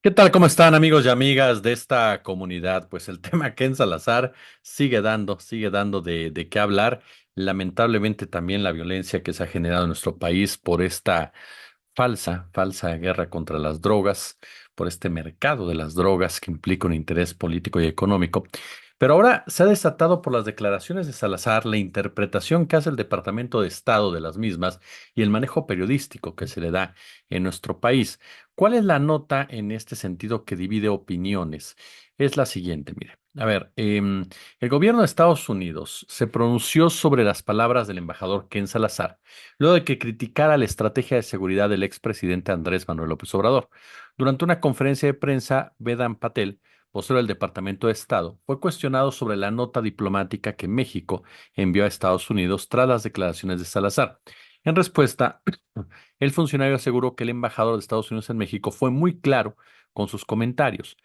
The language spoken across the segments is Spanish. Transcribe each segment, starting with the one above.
¿Qué tal? ¿Cómo están amigos y amigas de esta comunidad? Pues el tema Ken Salazar sigue dando de qué hablar. Lamentablemente también la violencia que se ha generado en nuestro país por esta falsa guerra contra las drogas, por este mercado de las drogas que implica un interés político y económico. Pero ahora se ha desatado por las declaraciones de Salazar la interpretación que hace el Departamento de Estado de las mismas y el manejo periodístico que se le da en nuestro país. ¿Cuál es la nota en este sentido que divide opiniones? Es la siguiente, mire. A ver, el gobierno de Estados Unidos se pronunció sobre las palabras del embajador Ken Salazar luego de que criticara la estrategia de seguridad del expresidente Andrés Manuel López Obrador. Durante una conferencia de prensa, Vedant Patel, vocero del Departamento de Estado, fue cuestionado sobre la nota diplomática que México envió a Estados Unidos tras las declaraciones de Salazar. En respuesta, el funcionario aseguró que el embajador de Estados Unidos en México fue muy claro con sus comentarios.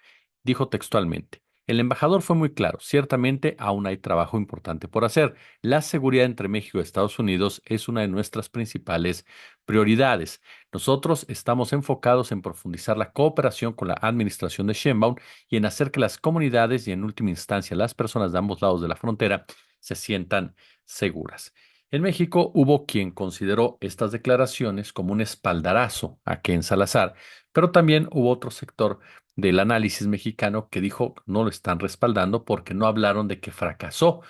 Dijo textualmente: el embajador fue muy claro, ciertamente aún hay trabajo importante por hacer. La seguridad entre México y Estados Unidos es una de nuestras principales prioridades. Nosotros estamos enfocados en profundizar la cooperación con la administración de Sheinbaum y en hacer que las comunidades y en última instancia las personas de ambos lados de la frontera se sientan seguras. En México hubo quien consideró estas declaraciones como un espaldarazo a Ken Salazar, pero también hubo otro sector del análisis mexicano que dijo no lo están respaldando porque no hablaron de que fracasó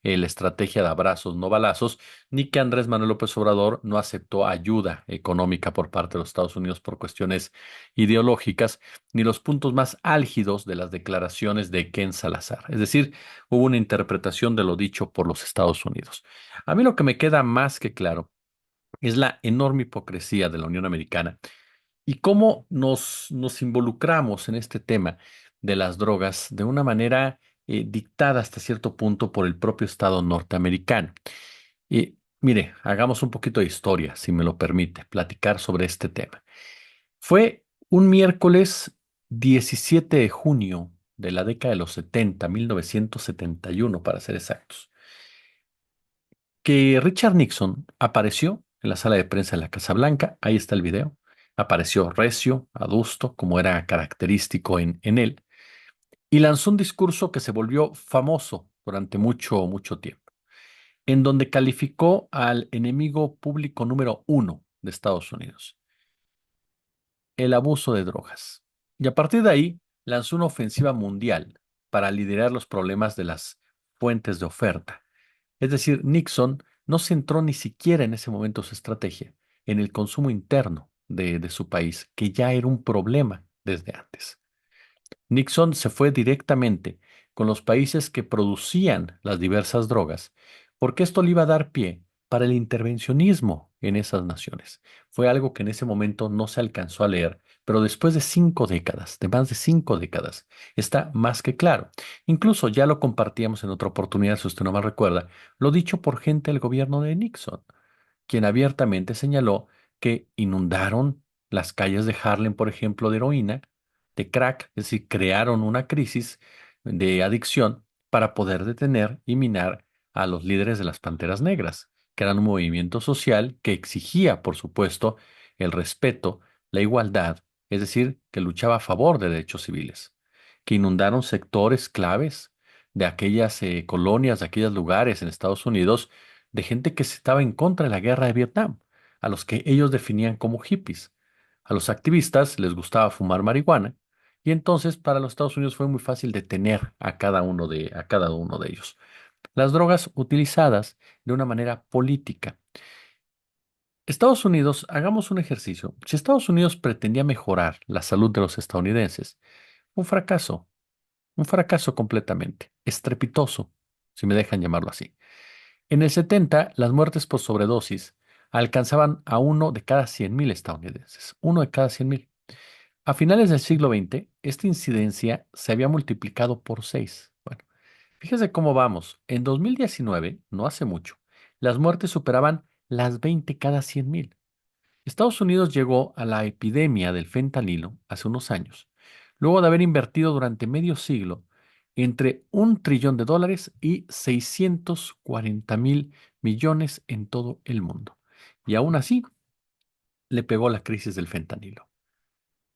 la estrategia de abrazos, no balazos, ni que Andrés Manuel López Obrador no aceptó ayuda económica por parte de los Estados Unidos por cuestiones ideológicas, ni los puntos más álgidos de las declaraciones de Ken Salazar. Es decir, hubo una interpretación de lo dicho por los Estados Unidos. A mí lo que me queda más que claro es la enorme hipocresía de la Unión Americana y cómo nos involucramos en este tema de las drogas de una manera dictada hasta cierto punto por el propio Estado norteamericano. Y mire, hagamos un poquito de historia, si me lo permite, platicar sobre este tema. Fue un miércoles 17 de junio de la década de los 70, 1971 para ser exactos, que Richard Nixon apareció en la sala de prensa de la Casa Blanca. Ahí está el video. Apareció recio, adusto, como era característico en él, y lanzó un discurso que se volvió famoso durante mucho tiempo, en donde calificó al enemigo público número uno de Estados Unidos, el abuso de drogas. Y a partir de ahí lanzó una ofensiva mundial para liderar los problemas de las fuentes de oferta. Es decir, Nixon no centró ni siquiera en ese momento su estrategia en el consumo interno de su país, que ya era un problema desde antes. Nixon se fue directamente con los países que producían las diversas drogas, porque esto le iba a dar pie para el intervencionismo en esas naciones. Fue algo que en ese momento no se alcanzó a leer, pero después de 5 décadas, de más de 5 décadas, está más que claro. Incluso ya lo compartíamos en otra oportunidad, si usted no mal recuerda, lo dicho por gente del gobierno de Nixon, quien abiertamente señaló que inundaron las calles de Harlem, por ejemplo, de heroína, de crack, es decir, crearon una crisis de adicción para poder detener y minar a los líderes de las Panteras Negras, que eran un movimiento social que exigía, por supuesto, el respeto, la igualdad, es decir, que luchaba a favor de derechos civiles, que inundaron sectores claves de aquellas colonias, de aquellos lugares en Estados Unidos, de gente que estaba en contra de la guerra de Vietnam, a los que ellos definían como hippies. A los activistas les gustaba fumar marihuana y entonces para los Estados Unidos fue muy fácil detener a cada uno de ellos. Las drogas utilizadas de una manera política. Estados Unidos, hagamos un ejercicio. Si Estados Unidos pretendía mejorar la salud de los estadounidenses, un fracaso, un fracaso completamente, estrepitoso, si me dejan llamarlo así. En el 70, las muertes por sobredosis alcanzaban a uno de cada 100.000 estadounidenses, uno de cada 100.000. A finales del siglo XX, esta incidencia se había multiplicado por 6. Bueno, fíjese cómo vamos. En 2019, no hace mucho, las muertes superaban las 20 cada 100.000. Estados Unidos llegó a la epidemia del fentanilo hace unos años, luego de haber invertido durante medio siglo entre $1 trillón y 640.000 millones en todo el mundo. Y aún así, le pegó la crisis del fentanilo.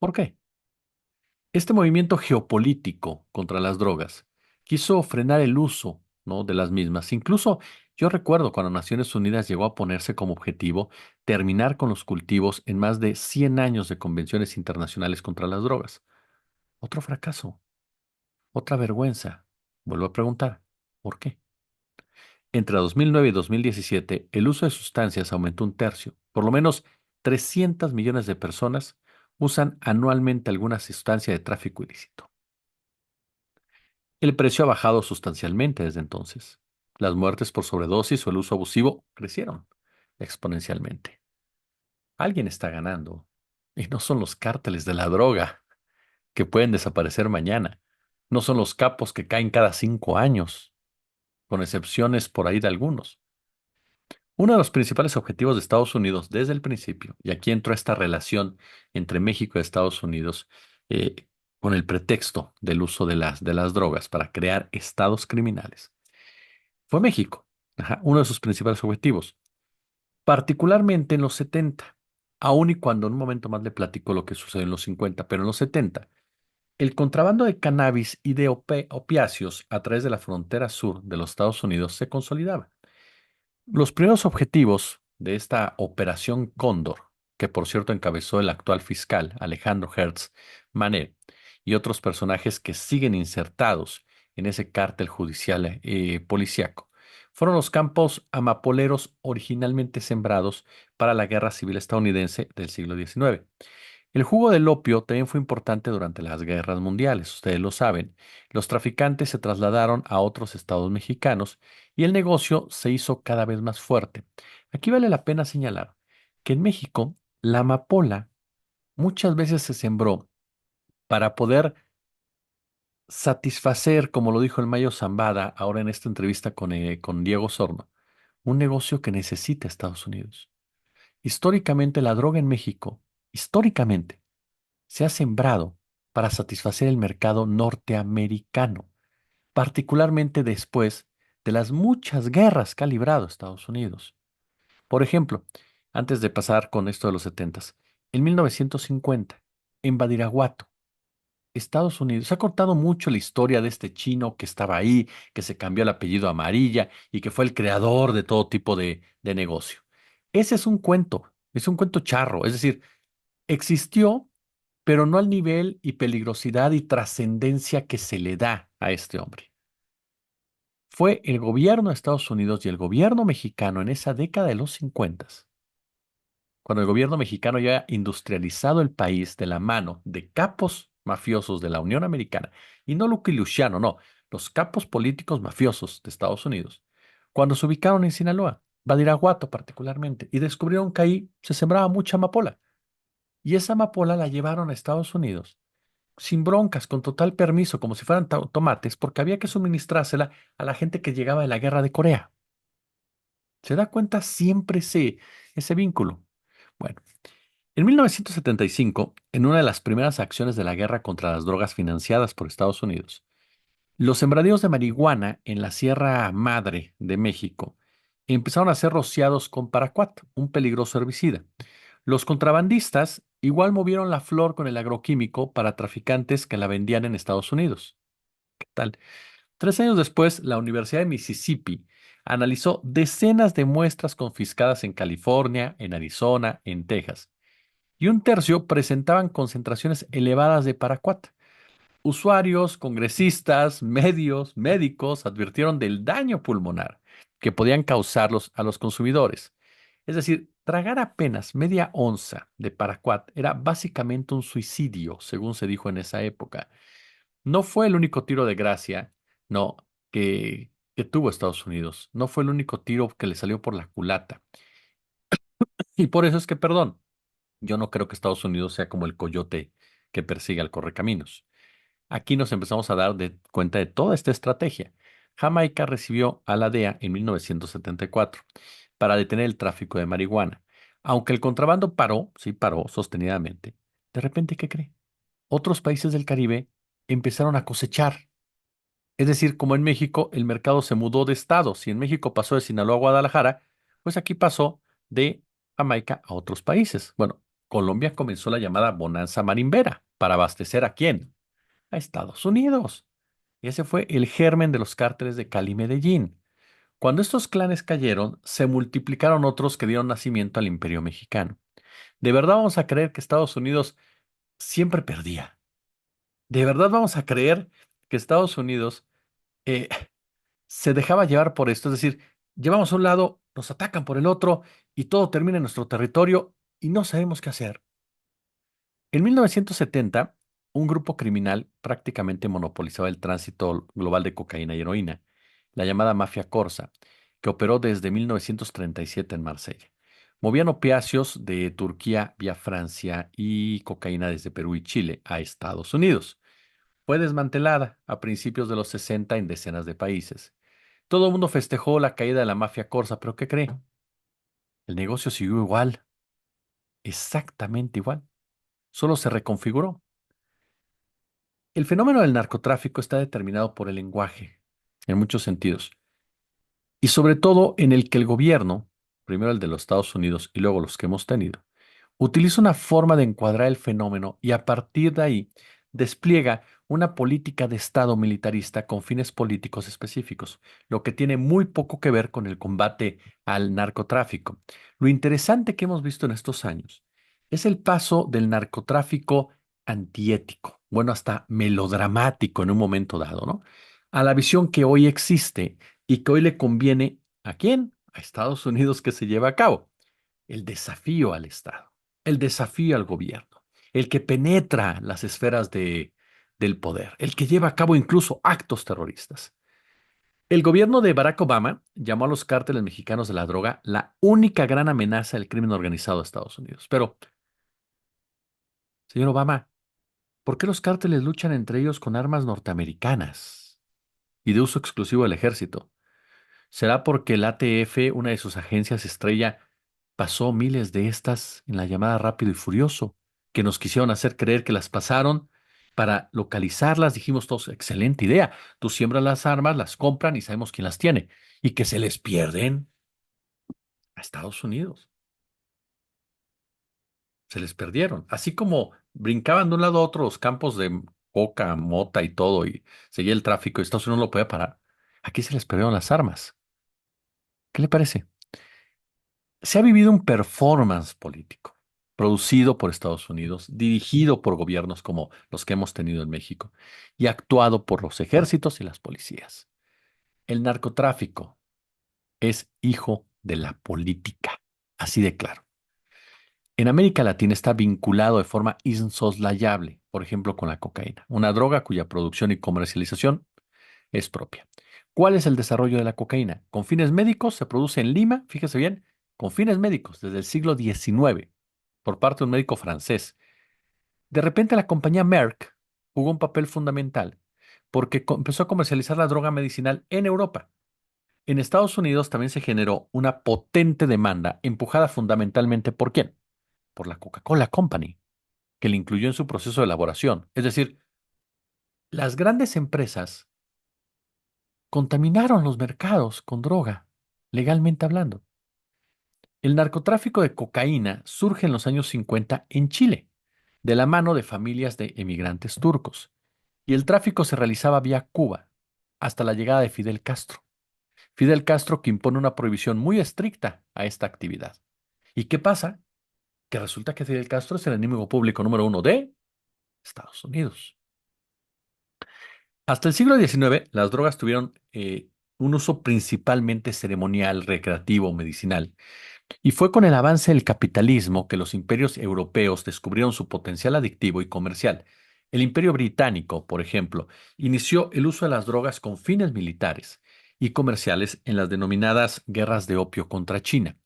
¿Por qué? Este movimiento geopolítico contra las drogas quiso frenar el uso, ¿no?, de las mismas. Incluso yo recuerdo cuando Naciones Unidas llegó a ponerse como objetivo terminar con los cultivos en más de 100 años de convenciones internacionales contra las drogas. Otro fracaso, otra vergüenza. Vuelvo a preguntar, ¿por qué? Entre 2009 y 2017, el uso de sustancias aumentó un tercio. Por lo menos 300 millones de personas usan anualmente alguna sustancia de tráfico ilícito. El precio ha bajado sustancialmente desde entonces. Las muertes por sobredosis o el uso abusivo crecieron exponencialmente. Alguien está ganando. Y no son los cárteles de la droga que pueden desaparecer mañana. No son los capos que caen cada 5 años, con excepciones por ahí de algunos. Uno de los principales objetivos de Estados Unidos desde el principio, y aquí entró esta relación entre México y Estados Unidos, eh, con el pretexto del uso de las drogas para crear estados criminales, fue México. Ajá, uno de sus principales objetivos, particularmente en los 70, aun y cuando en un momento más le platico lo que sucedió en los 50, pero en los 70, el contrabando de cannabis y de opiáceos a través de la frontera sur de los Estados Unidos se consolidaba. Los primeros objetivos de esta Operación Cóndor, que por cierto encabezó el actual fiscal Alejandro Hertz Manero y otros personajes que siguen insertados en ese cártel judicial policíaco, fueron los campos amapoleros originalmente sembrados para la Guerra Civil estadounidense del siglo XIX. El jugo del opio también fue importante durante las guerras mundiales, ustedes lo saben. Los traficantes se trasladaron a otros estados mexicanos y el negocio se hizo cada vez más fuerte. Aquí vale la pena señalar que en México la amapola muchas veces se sembró para poder satisfacer, como lo dijo el Mayo Zambada ahora en esta entrevista con Diego Sorno, un negocio que necesita Estados Unidos. Históricamente la droga en México, históricamente, se ha sembrado para satisfacer el mercado norteamericano, particularmente después de las muchas guerras que ha librado Estados Unidos. Por ejemplo, antes de pasar con esto de los setentas, en 1950, en Badiraguato, Estados Unidos, se ha cortado mucho la historia de este chino que estaba ahí, que se cambió el apellido a Amarilla y que fue el creador de todo tipo de negocio. Ese es un cuento charro, es decir, existió, pero no al nivel y peligrosidad y trascendencia que se le da a este hombre. Fue el gobierno de Estados Unidos y el gobierno mexicano en esa década de los 50, cuando el gobierno mexicano ya ha industrializado el país de la mano de capos mafiosos de la Unión Americana, y no Lucky Luciano, no, los capos políticos mafiosos de Estados Unidos, cuando se ubicaron en Sinaloa, Badiraguato particularmente, y descubrieron que ahí se sembraba mucha amapola. Y esa amapola la llevaron a Estados Unidos sin broncas, con total permiso, como si fueran tomates, porque había que suministrársela a la gente que llegaba de la guerra de Corea. ¿Se da cuenta siempre ese vínculo? Bueno, en 1975, en una de las primeras acciones de la guerra contra las drogas financiadas por Estados Unidos, los sembradíos de marihuana en la Sierra Madre de México empezaron a ser rociados con paraquat, un peligroso herbicida. Los contrabandistas igual movieron la flor con el agroquímico para traficantes que la vendían en Estados Unidos. ¿Qué tal? 3 años después, la Universidad de Mississippi analizó decenas de muestras confiscadas en California, en Arizona, en Texas, y un tercio presentaban concentraciones elevadas de paraquat. Usuarios, congresistas, medios, médicos advirtieron del daño pulmonar que podían causarlos a los consumidores. Es decir, tragar apenas media onza de paraquat era básicamente un suicidio, según se dijo en esa época. No fue el único tiro de gracia, no, que tuvo Estados Unidos. No fue el único tiro que le salió por la culata. Y por eso es que, perdón, yo no creo que Estados Unidos sea como el coyote que persigue al correcaminos. Aquí nos empezamos a dar cuenta de toda esta estrategia. Jamaica recibió a la DEA en 1974 para detener el tráfico de marihuana. Aunque el contrabando paró, sí paró sostenidamente, de repente, ¿qué cree? Otros países del Caribe empezaron a cosechar. Es decir, como en México el mercado se mudó de estado. Si en México pasó de Sinaloa a Guadalajara, pues aquí pasó de Jamaica a otros países. Bueno, Colombia comenzó la llamada bonanza marimbera. ¿Para abastecer a quién? a Estados Unidos. Y ese fue el germen de los cárteles de Cali y Medellín. Cuando estos clanes cayeron, se multiplicaron otros que dieron nacimiento al Imperio Mexicano. ¿De verdad vamos a creer que Estados Unidos siempre perdía? ¿De verdad vamos a creer que Estados Unidos eh, se dejaba llevar por esto? Es decir, llevamos a un lado, nos atacan por el otro y todo termina en nuestro territorio y no sabemos qué hacer. En 1970, un grupo criminal prácticamente monopolizaba el tránsito global de cocaína y heroína, la llamada Mafia Corsa, que operó desde 1937 en Marsella. Movían opiáceos de Turquía vía Francia y cocaína desde Perú y Chile a Estados Unidos. Fue desmantelada a principios de los 60 en decenas de países. Todo el mundo festejó la caída de la Mafia Corsa, pero ¿qué cree? El negocio siguió igual, exactamente igual, solo se reconfiguró. El fenómeno del narcotráfico está determinado por el lenguaje, en muchos sentidos, y sobre todo en el que el gobierno, primero el de los Estados Unidos y luego los que hemos tenido, utiliza una forma de encuadrar el fenómeno y a partir de ahí despliega una política de Estado militarista con fines políticos específicos, lo que tiene muy poco que ver con el combate al narcotráfico. Lo interesante que hemos visto en estos años es el paso del narcotráfico antiético, bueno, hasta melodramático en un momento dado, ¿no? A la visión que hoy existe y que hoy le conviene ¿a quién? A Estados Unidos que se lleva a cabo. El desafío al Estado, el desafío al gobierno, el que penetra las esferas del poder, el que lleva a cabo incluso actos terroristas. El gobierno de Barack Obama llamó a los cárteles mexicanos de la droga la única gran amenaza del crimen organizado de Estados Unidos. Pero, señor Obama, ¿por qué los cárteles luchan entre ellos con armas norteamericanas y de uso exclusivo del ejército? ¿Será porque el ATF, una de sus agencias estrella, pasó miles de estas en la llamada Rápido y Furioso, que nos quisieron hacer creer que las pasaron para localizarlas? Dijimos todos, excelente idea. Tú siembras las armas, las compran y sabemos quién las tiene. Y que se les pierden a Estados Unidos. Se les perdieron. Así como brincaban de un lado a otro los campos de coca, mota y todo, y seguía el tráfico y Estados Unidos no lo podía parar. Aquí se les perdieron las armas. ¿Qué le parece? Se ha vivido un performance político producido por Estados Unidos, dirigido por gobiernos como los que hemos tenido en México y actuado por los ejércitos y las policías. El narcotráfico es hijo de la política, así de claro. En América Latina está vinculado de forma insoslayable, por ejemplo, con la cocaína, una droga cuya producción y comercialización es propia. ¿Cuál es el desarrollo de la cocaína? Con fines médicos se produce en Lima, fíjese bien, con fines médicos desde el siglo XIX por parte de un médico francés. De repente la compañía Merck jugó un papel fundamental porque empezó a comercializar la droga medicinal en Europa. En Estados Unidos también se generó una potente demanda empujada fundamentalmente ¿por quién? Por la Coca-Cola Company, que le incluyó en su proceso de elaboración. Es decir, las grandes empresas contaminaron los mercados con droga, legalmente hablando. El narcotráfico de cocaína surge en los años 50 en Chile, de la mano de familias de emigrantes turcos, y el tráfico se realizaba vía Cuba, hasta la llegada de Fidel Castro. Fidel Castro que impone una prohibición muy estricta a esta actividad. ¿Y qué pasa? Que resulta que Fidel Castro es el enemigo público número uno de Estados Unidos. Hasta el siglo XIX, las drogas tuvieron un uso principalmente ceremonial, recreativo, medicinal. Y fue con el avance del capitalismo que los imperios europeos descubrieron su potencial adictivo y comercial. El imperio británico, por ejemplo, inició el uso de las drogas con fines militares y comerciales en las denominadas guerras de opio contra China.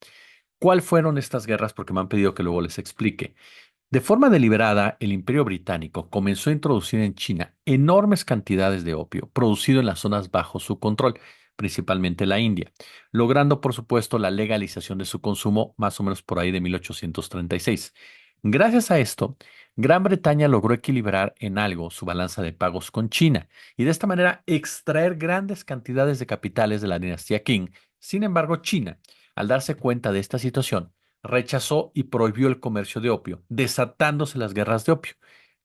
¿Cuáles fueron estas guerras? Porque me han pedido que luego les explique. De forma deliberada, el Imperio Británico comenzó a introducir en China enormes cantidades de opio producido en las zonas bajo su control, principalmente la India, logrando por supuesto la legalización de su consumo más o menos por ahí de 1836. Gracias a esto, Gran Bretaña logró equilibrar en algo su balanza de pagos con China y de esta manera extraer grandes cantidades de capitales de la dinastía Qing. Sin embargo, China, al darse cuenta de esta situación, rechazó y prohibió el comercio de opio, desatándose las guerras de opio.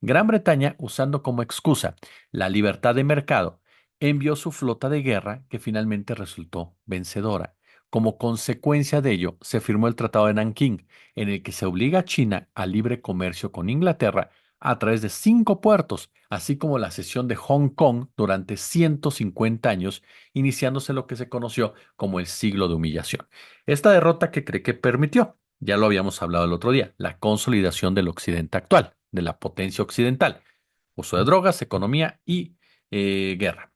Gran Bretaña, usando como excusa la libertad de mercado, envió su flota de guerra que finalmente resultó vencedora. Como consecuencia de ello, se firmó el Tratado de Nankín, en el que se obliga a China al libre comercio con Inglaterra a través de 5 puertos, así como la cesión de Hong Kong durante 150 años, iniciándose lo que se conoció como el siglo de humillación. Esta derrota que cree que permitió, ya lo habíamos hablado el otro día, la consolidación del occidente actual, de la potencia occidental, uso de drogas, economía y guerra.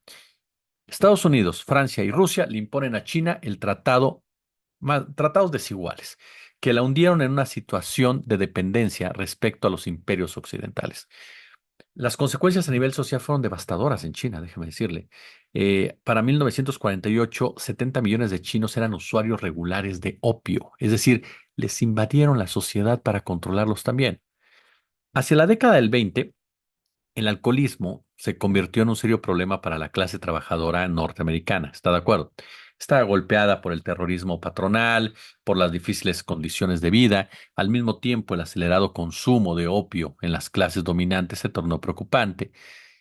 Estados Unidos, Francia y Rusia le imponen a China el tratado, tratados desiguales, que la hundieron en una situación de dependencia respecto a los imperios occidentales. Las consecuencias a nivel social fueron devastadoras en China, déjeme decirle. Para 1948, 70 millones de chinos eran usuarios regulares de opio, es decir, les invadieron la sociedad para controlarlos también. Hacia la década del 20, el alcoholismo se convirtió en un serio problema para la clase trabajadora norteamericana, ¿está de acuerdo? Está golpeada por el terrorismo patronal, por las difíciles condiciones de vida. Al mismo tiempo, el acelerado consumo de opio en las clases dominantes se tornó preocupante.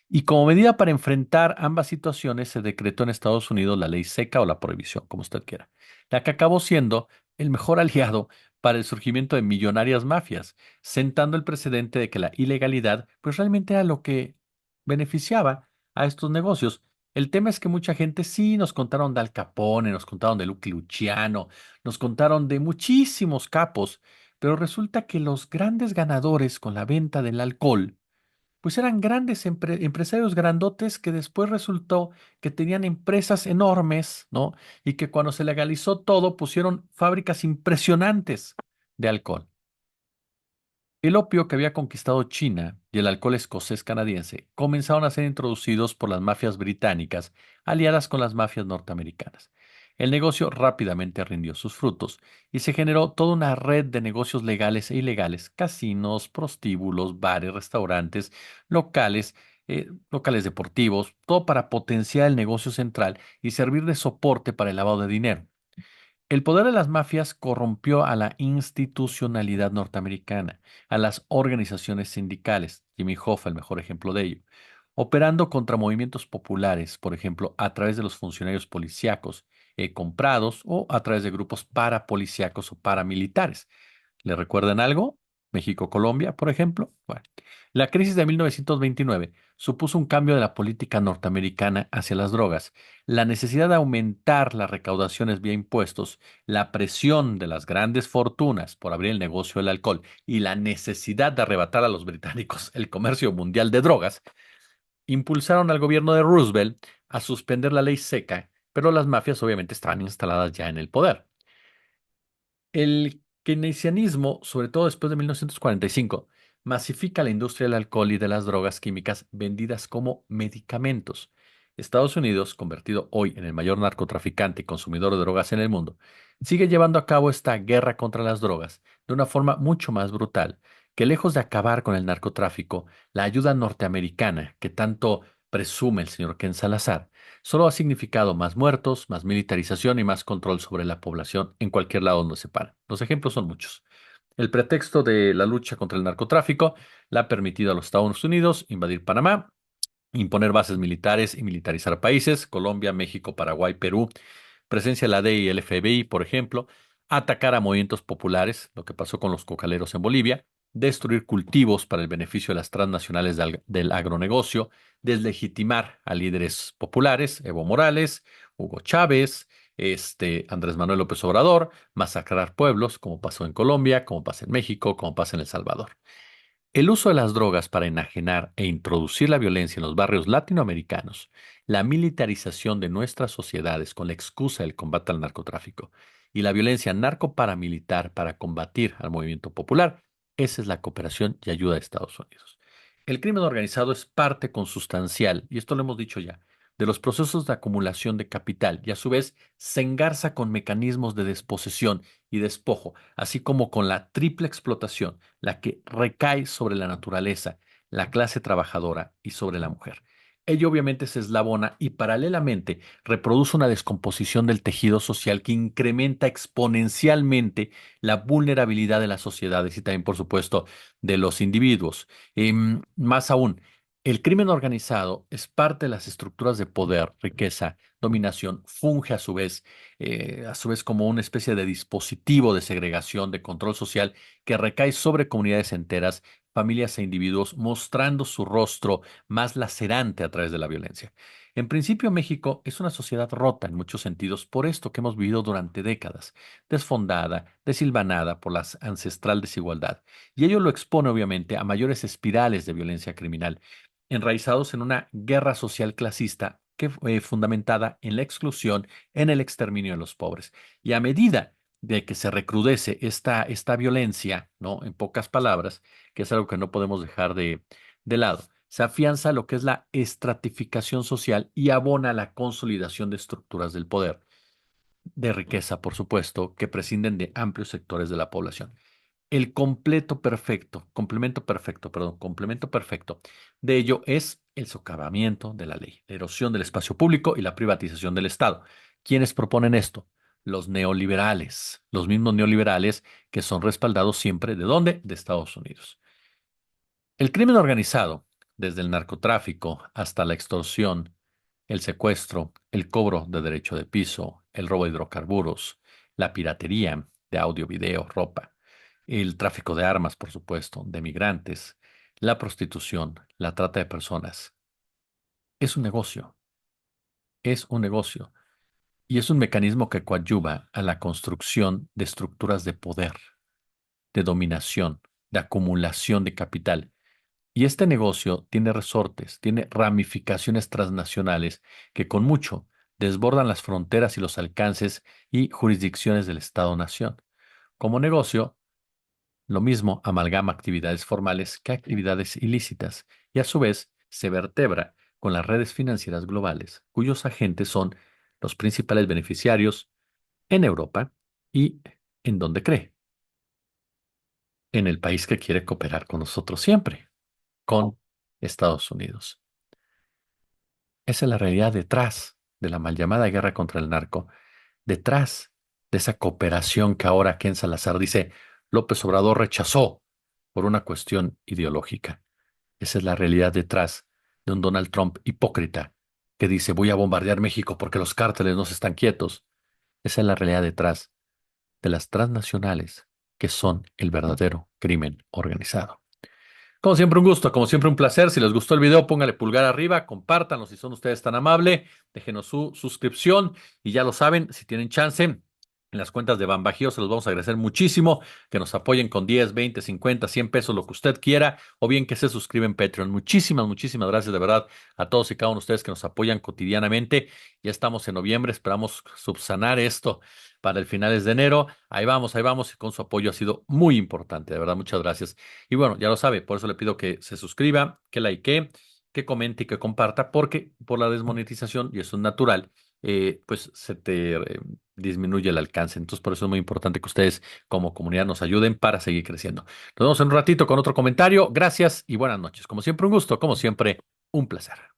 Y como medida para enfrentar ambas situaciones, se decretó en Estados Unidos la ley seca o la prohibición, como usted quiera, la que acabó siendo el mejor aliado para el surgimiento de millonarias mafias, sentando el precedente de que la ilegalidad, pues realmente era lo que beneficiaba a estos negocios. El tema es que mucha gente sí nos contaron de Al Capone, nos contaron de Lucky Luciano, nos contaron de muchísimos capos, pero resulta que los grandes ganadores con la venta del alcohol, pues eran grandes empresarios grandotes que después resultó que tenían empresas enormes, ¿no? Y que cuando se legalizó todo pusieron fábricas impresionantes de alcohol. El opio que había conquistado China y el alcohol escocés canadiense comenzaron a ser introducidos por las mafias británicas aliadas con las mafias norteamericanas. El negocio rápidamente rindió sus frutos y se generó toda una red de negocios legales e ilegales, casinos, prostíbulos, bares, restaurantes, locales, locales deportivos, todo para potenciar el negocio central y servir de soporte para el lavado de dinero. El poder de las mafias corrompió a la institucionalidad norteamericana, a las organizaciones sindicales, Jimmy Hoffa el mejor ejemplo de ello, operando contra movimientos populares, por ejemplo, a través de los funcionarios policíacos comprados o a través de grupos parapolicíacos o paramilitares. ¿Le recuerdan algo? México-Colombia, por ejemplo. Bueno, la crisis de 1929 supuso un cambio de la política norteamericana hacia las drogas, la necesidad de aumentar las recaudaciones vía impuestos, la presión de las grandes fortunas por abrir el negocio del alcohol y la necesidad de arrebatar a los británicos el comercio mundial de drogas, impulsaron al gobierno de Roosevelt a suspender la ley seca, pero las mafias obviamente estaban instaladas ya en el poder. El keynesianismo, sobre todo después de 1945, masifica la industria del alcohol y de las drogas químicas vendidas como medicamentos. Estados Unidos, convertido hoy en el mayor narcotraficante y consumidor de drogas en el mundo, sigue llevando a cabo esta guerra contra las drogas de una forma mucho más brutal, que lejos de acabar con el narcotráfico, la ayuda norteamericana que tanto presume el señor Ken Salazar solo ha significado más muertos, más militarización y más control sobre la población en cualquier lado donde se para. Los ejemplos son muchos. El pretexto de la lucha contra el narcotráfico le ha permitido a los Estados Unidos invadir Panamá, imponer bases militares y militarizar países, Colombia, México, Paraguay, Perú, presencia de la DEA y el FBI, por ejemplo, atacar a movimientos populares, lo que pasó con los cocaleros en Bolivia, destruir cultivos para el beneficio de las transnacionales del agronegocio, deslegitimar a líderes populares, Evo Morales, Hugo Chávez, Andrés Manuel López Obrador, masacrar pueblos, como pasó en Colombia, como pasa en México, como pasa en El Salvador. El uso de las drogas para enajenar e introducir la violencia en los barrios latinoamericanos, la militarización de nuestras sociedades con la excusa del combate al narcotráfico y la violencia narcoparamilitar para combatir al movimiento popular, esa es la cooperación y ayuda de Estados Unidos. El crimen organizado es parte consustancial, y esto lo hemos dicho ya, de los procesos de acumulación de capital y a su vez se engarza con mecanismos de desposesión y despojo, así como con la triple explotación, la que recae sobre la naturaleza, la clase trabajadora y sobre la mujer. Ello obviamente se eslabona y paralelamente reproduce una descomposición del tejido social que incrementa exponencialmente la vulnerabilidad de las sociedades y también, por supuesto, de los individuos. Más aún, el crimen organizado es parte de las estructuras de poder, riqueza, dominación, funge a su vez como una especie de dispositivo de segregación, de control social que recae sobre comunidades enteras, familias e individuos, mostrando su rostro más lacerante a través de la violencia. En principio, México es una sociedad rota en muchos sentidos por esto que hemos vivido durante décadas, desfondada, desilvanada por la ancestral desigualdad. Y ello lo expone obviamente a mayores espirales de violencia criminal, enraizados en una guerra social clasista que fue fundamentada en la exclusión, en el exterminio de los pobres. Y a medida de que se recrudece esta violencia, ¿no? En pocas palabras, que es algo que no podemos dejar de lado, se afianza lo que es la estratificación social y abona la consolidación de estructuras del poder, de riqueza, por supuesto, que prescinden de amplios sectores de la población. El complemento perfecto de ello es el socavamiento de la ley, la erosión del espacio público y la privatización del Estado. ¿Quiénes proponen esto? Los neoliberales, los mismos neoliberales que son respaldados siempre ¿de dónde? De Estados Unidos. El crimen organizado, desde el narcotráfico hasta la extorsión, el secuestro, el cobro de derecho de piso, el robo de hidrocarburos, la piratería de audio, video, ropa, el tráfico de armas, por supuesto, de migrantes, la prostitución, la trata de personas, es un negocio, es un negocio y es un mecanismo que coadyuva a la construcción de estructuras de poder, de dominación, de acumulación de capital. Y este negocio tiene resortes, tiene ramificaciones transnacionales que con mucho desbordan las fronteras y los alcances y jurisdicciones del Estado-nación. Como negocio, lo mismo amalgama actividades formales que actividades ilícitas y a su vez se vertebra con las redes financieras globales, cuyos agentes son los principales beneficiarios en Europa y en donde cree, en el país que quiere cooperar con nosotros siempre, con Estados Unidos. Esa es la realidad detrás de la mal llamada guerra contra el narco, detrás de esa cooperación que ahora Ken Salazar dice López Obrador rechazó por una cuestión ideológica. Esa es la realidad detrás de un Donald Trump hipócrita que dice voy a bombardear México porque los cárteles no se están quietos. Esa es la realidad detrás de las transnacionales que son el verdadero crimen organizado. Como siempre, un gusto, como siempre, un placer. Si les gustó el video, póngale pulgar arriba, compártanlo si son ustedes tan amables, déjenos su suscripción y ya lo saben, si tienen chance, en las cuentas de Bambajío se los vamos a agradecer muchísimo que nos apoyen con 10, 20, 50, 100 pesos, lo que usted quiera, o bien que se suscriben en Patreon. Muchísimas, muchísimas gracias de verdad a todos y cada uno de ustedes que nos apoyan cotidianamente. Ya estamos en noviembre, esperamos subsanar esto para el finales de enero. Ahí vamos, y con su apoyo ha sido muy importante, de verdad, muchas gracias. Y bueno, ya lo sabe, por eso le pido que se suscriba, que likee, que comente y que comparta, porque por la desmonetización, y eso es natural, pues se te disminuye el alcance. Entonces, por eso es muy importante que ustedes como comunidad nos ayuden para seguir creciendo. Nos vemos en un ratito con otro comentario. Gracias y buenas noches. Como siempre, un gusto, como siempre, un placer.